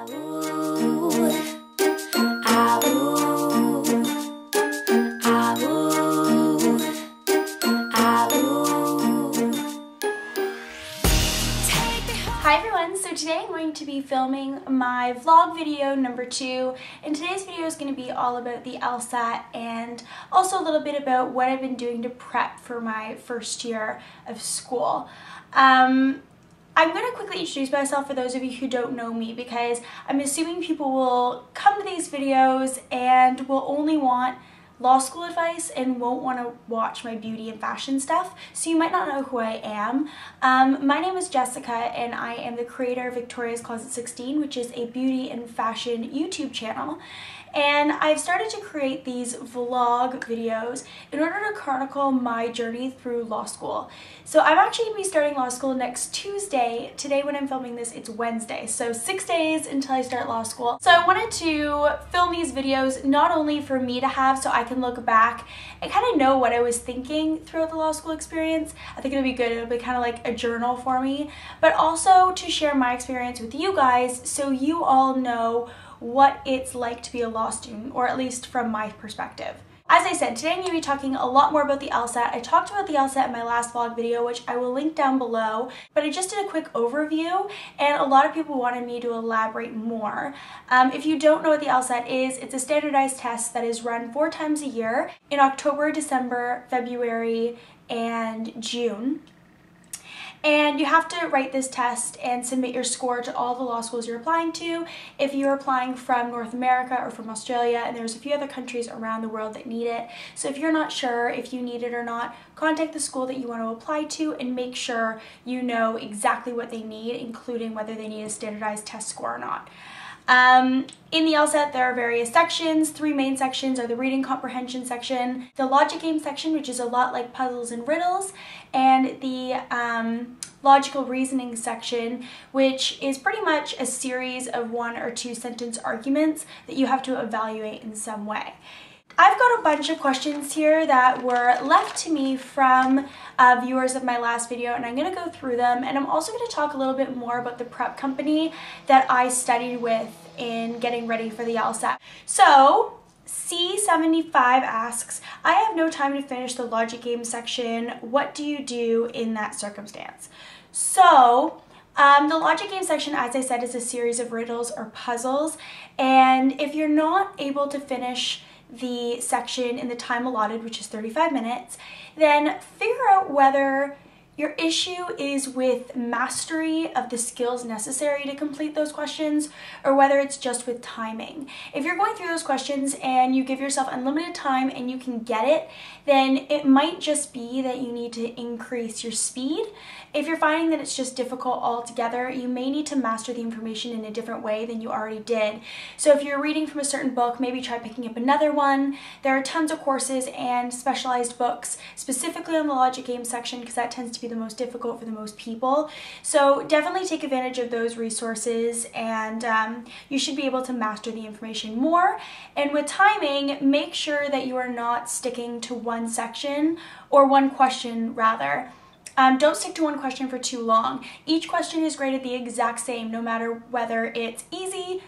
Hi everyone, so today I'm going to be filming my vlog video number 2, and today's video is going to be all about the LSAT and also a little bit about what I've been doing to prep for my first year of school. I'm going to quickly introduce myself for those of you who don't know me, because I'm assuming people will come to these videos and will only want law school advice and won't want to watch my beauty and fashion stuff, so you might not know who I am. My name is Jessica and I am the creator of Victoria's Closet 16, which is a beauty and fashion YouTube channel. And I've started to create these vlog videos in order to chronicle my journey through law school. So I'm actually going to be starting law school next Tuesday. Today when I'm filming this, it's Wednesday, so 6 days until I start law school. So I wanted to film these videos not only for me to have so I can look back and kind of know what I was thinking throughout the law school experience. I think it'll be good. It'll be kind of like a journal for me, but also to share my experience with you guys so you all know what it's like to be a law student, or at least from my perspective. As I said, today I'm going to be talking a lot more about the LSAT. I talked about the LSAT in my last vlog video, which I will link down below, but I just did a quick overview and a lot of people wanted me to elaborate more. If you don't know what the LSAT is, it's a standardized test that is run 4 times a year in October, December, February, and June. And you have to write this test and submit your score to all the law schools you're applying to. If you're applying from North America or from Australia, and there's a few other countries around the world that need it. So if you're not sure if you need it or not, contact the school that you want to apply to and make sure you know exactly what they need, including whether they need a standardized test score or not. In the LSAT, there are various sections. 3 main sections are the reading comprehension section, the logic game section, which is a lot like puzzles and riddles, and the logical reasoning section, which is pretty much a series of 1 or 2 sentence arguments that you have to evaluate in some way. I've got a bunch of questions here that were left to me from viewers of my last video, and I'm going to go through them, and I'm also going to talk a little bit more about the prep company that I studied with in getting ready for the LSAT. So C75 asks, I have no time to finish the logic game section. What do you do in that circumstance? So the logic game section, as I said, is a series of riddles or puzzles, and if you're not able to finish the section in the time allotted, which is 35 minutes, then figure out whether your issue is with mastery of the skills necessary to complete those questions, or whether it's just with timing. If you're going through those questions and you give yourself unlimited time and you can get it, then it might just be that you need to increase your speed. If you're finding that it's just difficult altogether, you may need to master the information in a different way than you already did. So if you're reading from a certain book, maybe try picking up another one. There are tons of courses and specialized books specifically on the logic game section, because that tends to be the most difficult for the most people. So definitely take advantage of those resources, and you should be able to master the information more. And with timing, make sure that you are not sticking to one section, or one question rather. Don't stick to one question for too long. Each question is graded the exact same, no matter whether it's easy,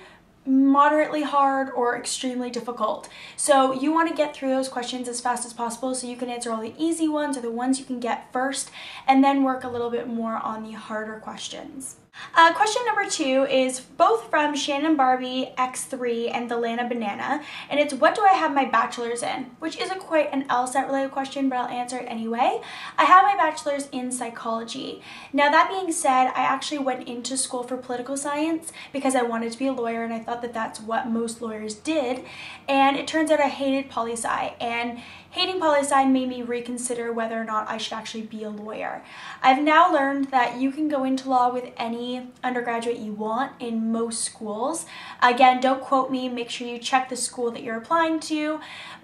moderately hard, or extremely difficult. So you want to get through those questions as fast as possible so you can answer all the easy ones, or the ones you can get first, and then work a little bit more on the harder questions. Question number 2 is both from Shannon Barbie X3 and the Lana Banana, and it's, what do I have my bachelor's in? Which isn't quite an LSAT related question, but I'll answer it anyway. I have my bachelor's in psychology. Now that being said, I actually went into school for political science because I wanted to be a lawyer, and I thought that that's what most lawyers did, and it turns out I hated poli-sci, and hating poli-sci made me reconsider whether or not I should actually be a lawyer. I've now learned that you can go into law with any undergraduate you want in most schools. Again, don't quote me, make sure you check the school that you're applying to.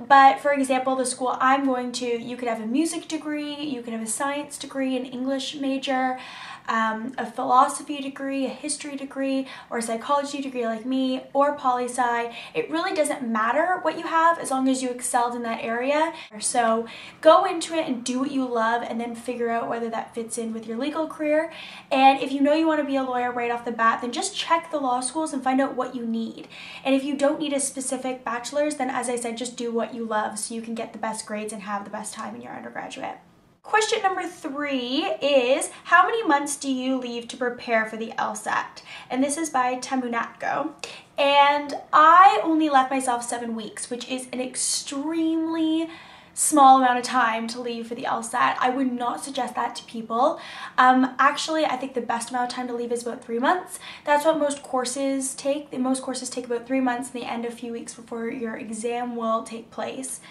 But for example, the school I'm going to, you could have a music degree, you could have a science degree, an English major. a philosophy degree, a history degree, or a psychology degree like me, or poli-sci. It really doesn't matter what you have as long as you excelled in that area. So go into it and do what you love, and then figure out whether that fits in with your legal career. And if you know you want to be a lawyer right off the bat, then just check the law schools and find out what you need. And if you don't need a specific bachelor's, then as I said, just do what you love so you can get the best grades and have the best time in your undergraduate. Question number 3 is, how many months do you leave to prepare for the LSAT? And this is by Tamunatko. And I only left myself 7 weeks, which is an extremely small amount of time to leave for the LSAT. I would not suggest that to people. Actually, I think the best amount of time to leave is about 3 months. That's what most courses take. Most courses take about 3 months, and they end a few weeks before your exam will take place.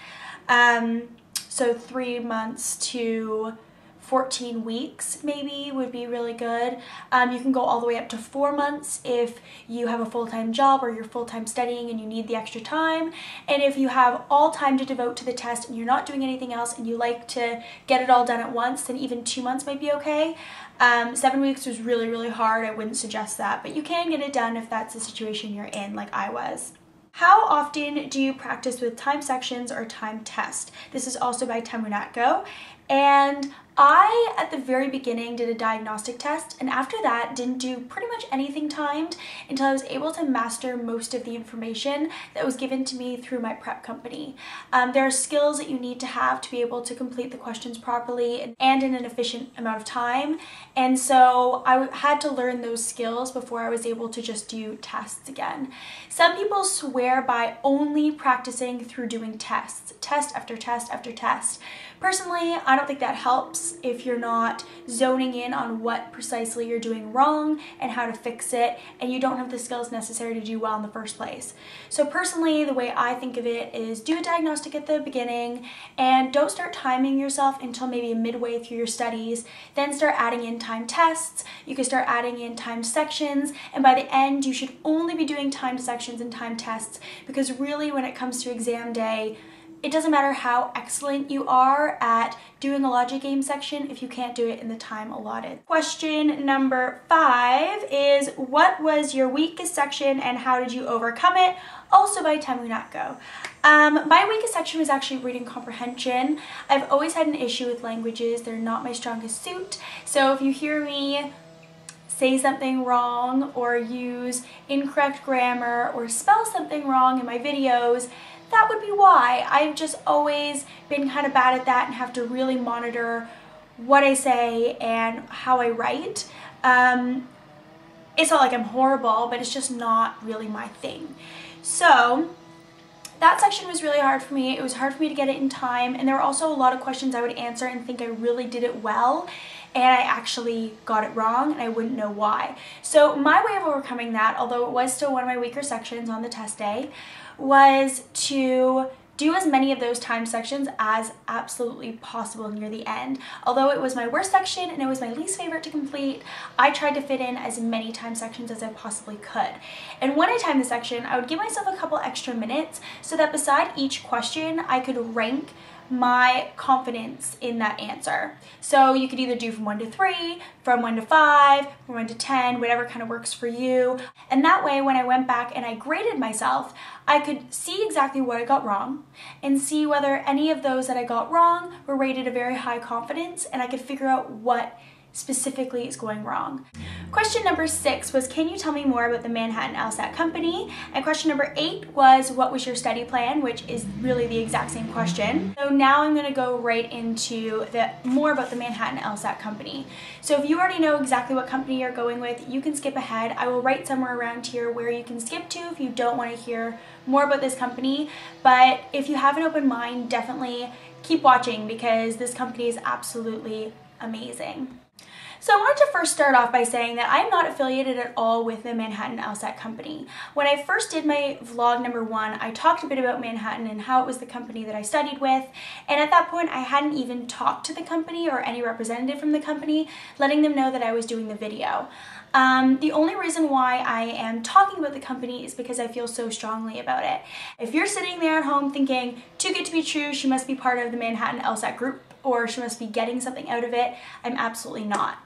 So 3 months to 14 weeks maybe would be really good. You can go all the way up to 4 months if you have a full-time job or you're full-time studying and you need the extra time. And if you have all time to devote to the test and you're not doing anything else and you like to get it all done at once, then even 2 months might be okay. 7 weeks was really, really hard. I wouldn't suggest that, but you can get it done if that's the situation you're in, like I was. How often do you practice with time sections or time test? This is also by Tamunatko. And I, at the very beginning, did a diagnostic test, and after that didn't do pretty much anything timed until I was able to master most of the information that was given to me through my prep company. There are skills that you need to have to be able to complete the questions properly and in an efficient amount of time, and so I had to learn those skills before I was able to just do tests again. Some people swear by only practicing through doing tests, test after test after test. Personally, I don't think that helps if you're not zoning in on what precisely you're doing wrong and how to fix it, and you don't have the skills necessary to do well in the first place. So personally, the way I think of it is do a diagnostic at the beginning and don't start timing yourself until maybe midway through your studies. Then start adding in time tests. You can start adding in timed sections, and by the end you should only be doing timed sections and timed tests, because really when it comes to exam day, it doesn't matter how excellent you are at doing a logic game section if you can't do it in the time allotted. Question number 5 is, what was your weakest section and how did you overcome it? Also by Tamunatko. My weakest section was actually reading comprehension. I've always had an issue with languages. They're not my strongest suit. So if you hear me say something wrong or use incorrect grammar or spell something wrong in my videos, that would be why. I've just always been kind of bad at that and have to really monitor what I say and how I write. It's not like I'm horrible, but it's just not really my thing. So that section was really hard for me. It was hard for me to get it in time, and there were also a lot of questions I would answer and think I really did it well, and I actually got it wrong and I wouldn't know why. So my way of overcoming that, although it was still one of my weaker sections on the test day, was to do as many of those time sections as absolutely possible near the end. Although it was my worst section and it was my least favorite to complete, I tried to fit in as many time sections as I possibly could. And when I timed the section, I would give myself a couple extra minutes so that beside each question, I could rank my confidence in that answer. So you could either do from 1 to 3, from 1 to 5, from 1 to 10, whatever kind of works for you. And that way, when I went back and I graded myself, I could see exactly what I got wrong and see whether any of those that I got wrong were rated a very high confidence, and I could figure out what specifically is going wrong. Question number 6 was, can you tell me more about the Manhattan LSAT company? And question number 8 was, what was your study plan? Which is really the exact same question. So now I'm going to go right into more about the Manhattan LSAT company. So if you already know exactly what company you're going with, you can skip ahead. I will write somewhere around here where you can skip to if you don't want to hear more about this company. But if you have an open mind, definitely keep watching because this company is absolutely amazing. So I wanted to first start off by saying that I'm not affiliated at all with the Manhattan LSAT company. When I first did my vlog number 1, I talked a bit about Manhattan and how it was the company that I studied with, and at that point I hadn't even talked to the company or any representative from the company, letting them know that I was doing the video. The only reason why I am talking about the company is because I feel so strongly about it. If you're sitting there at home thinking, too good to be true, she must be part of the Manhattan LSAT group, or she must be getting something out of it, I'm absolutely not.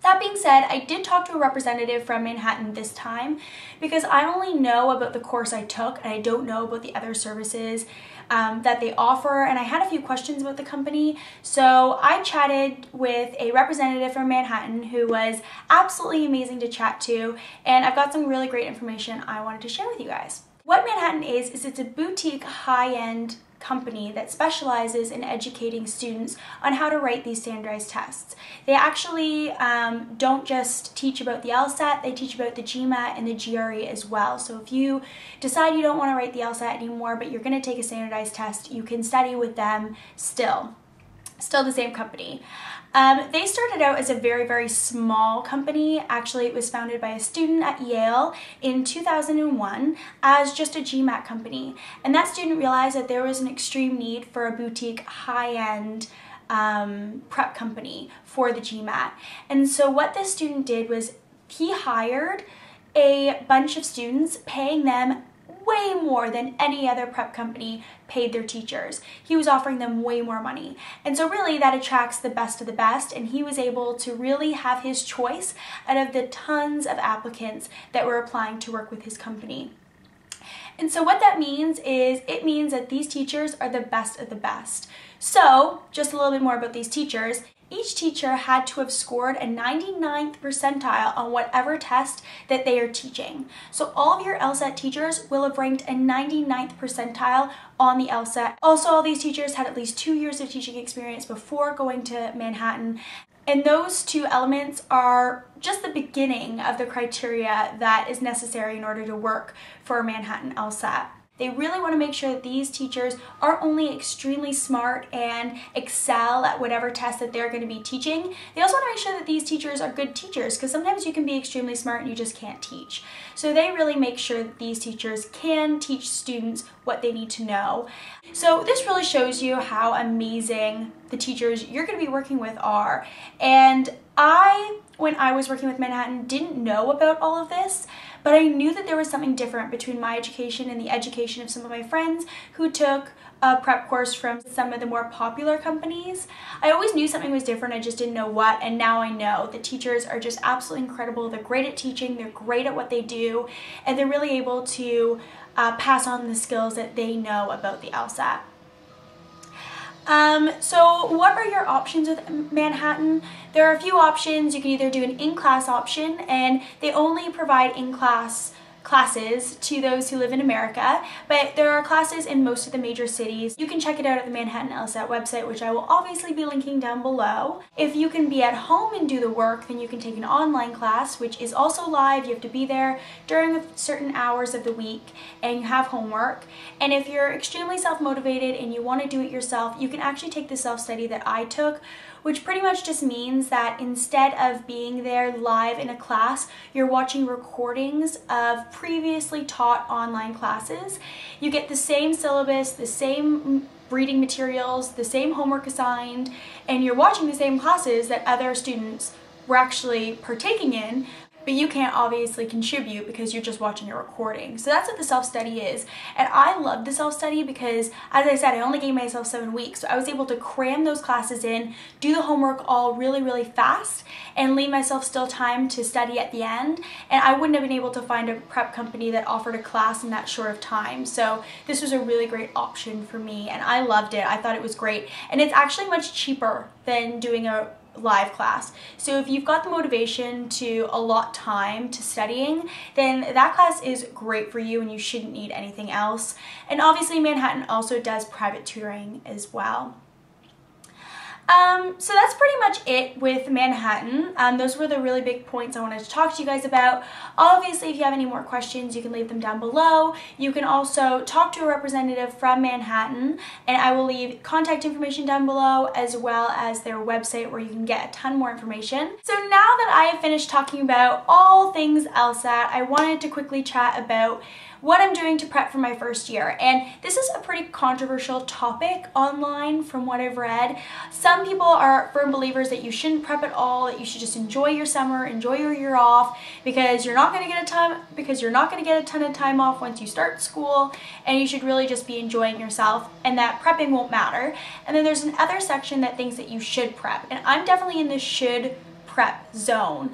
That being said, I did talk to a representative from Manhattan this time because I only know about the course I took and I don't know about the other services that they offer, and I had a few questions about the company. So I chatted with a representative from Manhattan who was absolutely amazing to chat to, and I've got some really great information I wanted to share with you guys. What Manhattan is it's a boutique high-end company that specializes in educating students on how to write these standardized tests. They actually don't just teach about the LSAT, they teach about the GMAT and the GRE as well. So if you decide you don't want to write the LSAT anymore, but you're going to take a standardized test, you can study with them still the same company. They started out as a very, very small company. Actually, it was founded by a student at Yale in 2001 as just a GMAT company. And that student realized that there was an extreme need for a boutique, high-end prep company for the GMAT. And so what this student did was he hired a bunch of students, paying them way more than any other prep company paid their teachers. He was offering them way more money. And so really that attracts the best of the best, and he was able to really have his choice out of the tons of applicants that were applying to work with his company. And so what that means is it means that these teachers are the best of the best. So just a little bit more about these teachers. Each teacher had to have scored a 99th percentile on whatever test that they are teaching. So all of your LSAT teachers will have ranked a 99th percentile on the LSAT. Also, all these teachers had at least 2 years of teaching experience before going to Manhattan. And those two elements are just the beginning of the criteria that is necessary in order to work for Manhattan LSAT. They really want to make sure that these teachers are only extremely smart and excel at whatever test that they're going to be teaching. They also want to make sure that these teachers are good teachers, because sometimes you can be extremely smart and you just can't teach. So they really make sure that these teachers can teach students what they need to know. So this really shows you how amazing the teachers you're going to be working with are. And when I was working with Manhattan, didn't know about all of this, but I knew that there was something different between my education and the education of some of my friends who took a prep course from some of the more popular companies. I always knew something was different, I just didn't know what, and now I know. The teachers are just absolutely incredible. They're great at teaching, they're great at what they do, and they're really able to pass on the skills that they know about the LSAT. So what are your options with Manhattan? There are a few options. You can either do an in-class option, and they only provide in-class classes to those who live in America, but there are classes in most of the major cities. You can check it out at the Manhattan LSAT website, which I will obviously be linking down below. If you can be at home and do the work, then you can take an online class, which is also live. You have to be there during certain hours of the week, and you have homework. And if you're extremely self-motivated and you want to do it yourself, you can actually take the self-study that I took, which pretty much just means that instead of being there live in a class, you're watching recordings of previously taught online classes. You get the same syllabus, the same reading materials, the same homework assigned, and you're watching the same classes that other students were actually partaking in, but you can't obviously contribute because you're just watching a recording. So that's what the self-study is. And I love the self-study because, as I said, I only gave myself 7 weeks. So I was able to cram those classes in, do the homework all really, really fast, and leave myself still time to study at the end. And I wouldn't have been able to find a prep company that offered a class in that short of time. So this was a really great option for me, and I loved it. I thought it was great. And it's actually much cheaper than doing a live class. So if you've got the motivation to allot time to studying, then that class is great for you and you shouldn't need anything else. And obviously Manhattan also does private tutoring as well. So that's pretty much it with Manhattan. Those were the really big points I wanted to talk to you guys about. Obviously, if you have any more questions, you can leave them down below. You can also talk to a representative from Manhattan, and I will leave contact information down below as well as their website where you can get a ton more information. So now that I have finished talking about all things LSAT, I wanted to quickly chat about what I'm doing to prep for my first year. And this is a pretty controversial topic online from what I've read. Some people are firm believers that you shouldn't prep at all, that you should just enjoy your summer, enjoy your year off, because you're not going to get a ton of time off once you start school, and you should really just be enjoying yourself, and that prepping won't matter. And then there's another section that thinks that you should prep, and I'm definitely in the should prep zone.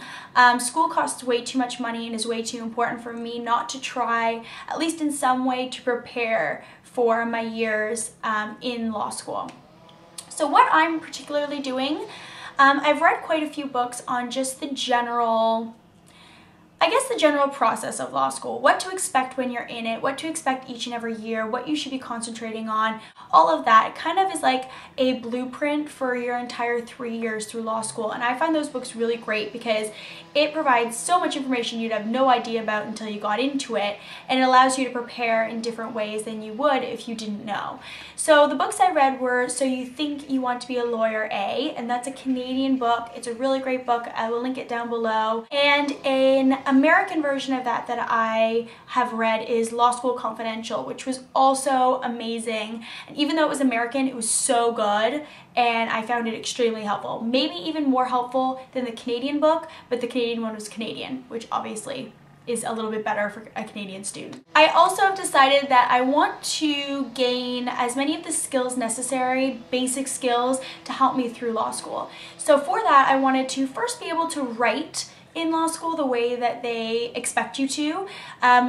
School costs way too much money and is way too important for me not to try, at least in some way, to prepare for my years in law school. So what I'm particularly doing, I've read quite a few books on just the general process of law school, what to expect when you're in it, what to expect each and every year, what you should be concentrating on, all of that. It kind of is like a blueprint for your entire 3 years through law school. And I find those books really great because it provides so much information you'd have no idea about until you got into it, and it allows you to prepare in different ways than you would if you didn't know. So the books I read were So You Think You Want to Be a Lawyer A, and that's a Canadian book. It's a really great book. I will link it down below. And an American version of that I have read is Law School Confidential, which was also amazing. And even though it was American, it was so good, and I found it extremely helpful. Maybe even more helpful than the Canadian book, but the Canadian one was Canadian, which obviously is a little bit better for a Canadian student. I also have decided that I want to gain as many of the skills necessary, basic skills, to help me through law school. So for that, I wanted to first be able to write in law school the way that they expect you to.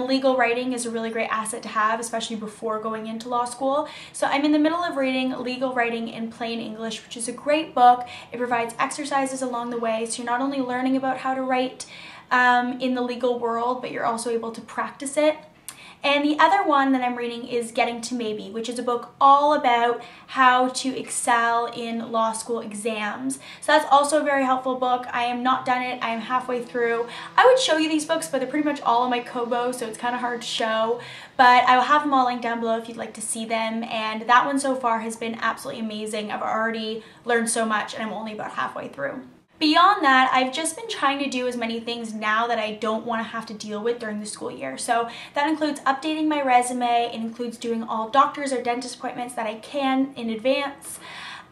Legal writing is a really great asset to have, especially before going into law school. So I'm in the middle of reading Legal Writing in Plain English, which is a great book. It provides exercises along the way, so you're not only learning about how to write in the legal world, but you're also able to practice it. And the other one that I'm reading is Getting to Maybe, which is a book all about how to excel in law school exams. So that's also a very helpful book. I am not done it. I am halfway through. I would show you these books, but they're pretty much all on my Kobo, so it's kind of hard to show. But I will have them all linked down below if you'd like to see them. And that one so far has been absolutely amazing. I've already learned so much, and I'm only about halfway through. Beyond that, I've just been trying to do as many things now that I don't want to have to deal with during the school year. So that includes updating my resume. It includes doing all doctor's or dentist appointments that I can in advance.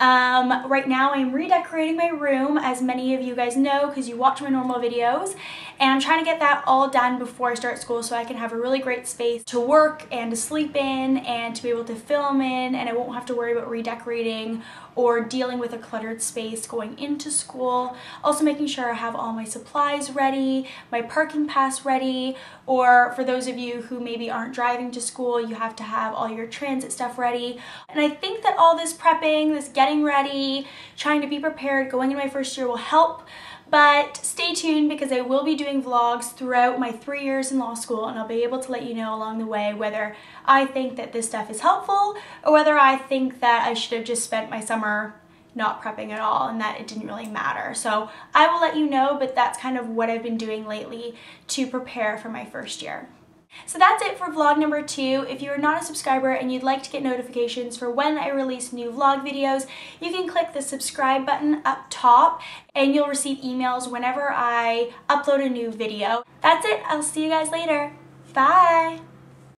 Right now I'm redecorating my room, as many of you guys know because you watch my normal videos, and I'm trying to get that all done before I start school so I can have a really great space to work and to sleep in and to be able to film in, and I won't have to worry about redecorating or dealing with a cluttered space going into school. Also making sure I have all my supplies ready, my parking pass ready, or for those of you who maybe aren't driving to school, you have to have all your transit stuff ready. And I think that all this prepping, this getting ready, trying to be prepared going into my first year will help. But stay tuned because I will be doing vlogs throughout my 3 years in law school, and I'll be able to let you know along the way whether I think that this stuff is helpful or whether I think that I should have just spent my summer not prepping at all and that it didn't really matter. So I will let you know, but that's kind of what I've been doing lately to prepare for my first year. So that's it for vlog number 2. If you're not a subscriber and you'd like to get notifications for when I release new vlog videos, you can click the subscribe button up top and you'll receive emails whenever I upload a new video. That's it. I'll see you guys later. Bye!